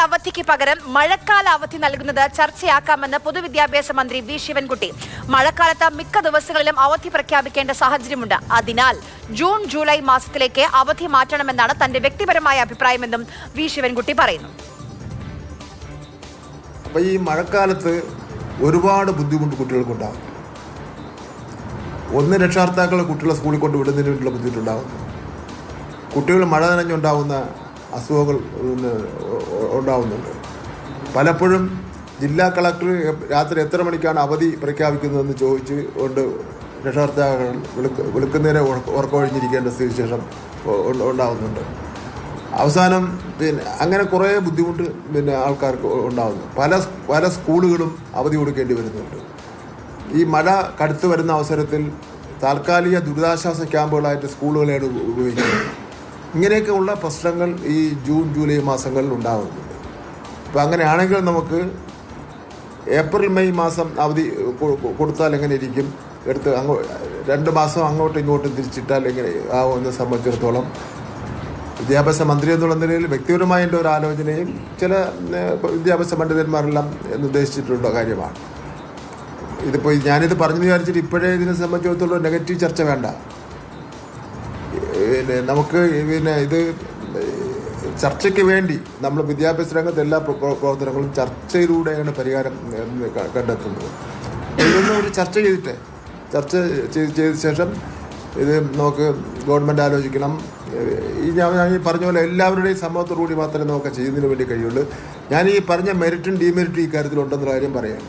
അവധിക്ക് പകരം മഴക്കാല അവധി നൽകുന്നത് ചർച്ചയാക്കാമെന്ന് പൊതുവിദ്യാഭ്യാസ മന്ത്രി വി ശിവൻകുട്ടി. മഴക്കാലത്ത് മിക്ക ദിവസങ്ങളിലും അവധി പ്രഖ്യാപിക്കേണ്ട സാഹചര്യമുണ്ട്. അതിനാൽ ജൂൺ ജൂലൈ മാസത്തിലേക്ക് അവധി മാറ്റണമെന്നാണ് തന്റെ വ്യക്തിപരമായ അഭിപ്രായമെന്നും വി ശിവൻകുട്ടി പറയുന്നു. അപ്പോൾ ഈ മഴക്കാലത്ത് ഒരുപാട് ബുദ്ധിമുട്ട് കുട്ടികൾക്കുണ്ടാകും. ഒന്ന്, രക്ഷകർത്താക്കൾ കുട്ടികളെ സ്കൂളിൽ കൊണ്ട് വിടുന്നതിന് വേണ്ടിയുള്ള ബുദ്ധിമുട്ടുണ്ടാകുന്നു. കുട്ടികൾ മഴ നനഞ്ഞുണ്ടാകുന്ന അസുഖങ്ങൾ ഉണ്ടാകുന്നുണ്ട്. പലപ്പോഴും ജില്ലാ കളക്ടർ രാത്രി എത്ര മണിക്കാണ് അവധി പ്രഖ്യാപിക്കുന്നതെന്ന് ചോദിച്ച് കൊണ്ട് രക്ഷകർത്താക്കൾ വിളിക്കുന്നതിനെ ഉറക്കമൊഴിഞ്ഞിരിക്കേണ്ട സ്ഥിതിവിശേഷം ഉണ്ടാകുന്നുണ്ട്. അവസാനം അങ്ങനെ കുറേ ബുദ്ധിമുട്ട് ആൾക്കാർക്ക് ഉണ്ടാകുന്നു. പല സ്കൂളുകളും അവധി കൊടുക്കേണ്ടി വരുന്നുണ്ട്. ഈ മഴ കടുത്തു വരുന്ന അവസരത്തിൽ താൽക്കാലിക ദുരിതാശ്വാസ ക്യാമ്പുകളായിട്ട് സ്കൂളുകളെയാണ് ഉപയോഗിക്കുന്നത്. ഇങ്ങനെയൊക്കെ ഉള്ള പ്രശ്നങ്ങൾ ഈ ജൂൺ ജൂലൈ മാസങ്ങളിൽ ഉണ്ടാകുന്നുണ്ട്. അപ്പോൾ അങ്ങനെയാണെങ്കിൽ നമുക്ക് ഏപ്രിൽ മെയ് മാസം അവധി കൊടുത്താൽ എങ്ങനെ ഇരിക്കും, എടുത്ത് 2 മാസം അങ്ങോട്ടും ഇങ്ങോട്ടും തിരിച്ചിട്ടാൽ എങ്ങനെ ആവുമെന്ന് സംബന്ധിച്ചിടത്തോളം വിദ്യാഭ്യാസ മന്ത്രി എന്നുള്ള നിലയിൽ വ്യക്തിപരമായ എൻ്റെ ഒരു ആലോചനയും ചില വിദ്യാഭ്യാസ പണ്ഡിതന്മാരെല്ലാം നിർദ്ദേശിച്ചിട്ടുള്ള കാര്യമാണ്. ഇതിപ്പോൾ ഞാനിത് പറഞ്ഞു വിചാരിച്ചിട്ട് ഇപ്പോഴേ ഇതിനെ സംബന്ധിച്ചിടത്തോളം നെഗറ്റീവ് ചർച്ച വേണ്ട. നമുക്ക് ഇത് ചർച്ചയ്ക്ക് വേണ്ടി നമ്മൾ വിദ്യാഭ്യാസ രംഗത്തെ എല്ലാ പ്രവർത്തനങ്ങളും ചർച്ചയിലൂടെയാണ് പരിഹാരം കണ്ടെത്തുന്നത്. ഇതൊന്നും ഒരു ചർച്ച ചെയ്ത ശേഷം ഇത് നമുക്ക് ഗവൺമെൻറ് ആലോചിക്കണം. ഞാൻ ഈ പറഞ്ഞ പോലെ എല്ലാവരുടെയും സമ്മതത്തോടുകൂടി മാത്രമേ നമുക്ക് ചെയ്യുന്നതിന് വേണ്ടി കഴിയുള്ളൂ. ഞാൻ ഈ പറഞ്ഞ മെറിറ്റും ഡിമെറിറ്റും ഈ കാര്യത്തിലുണ്ടെന്ന കാര്യം പറയാം.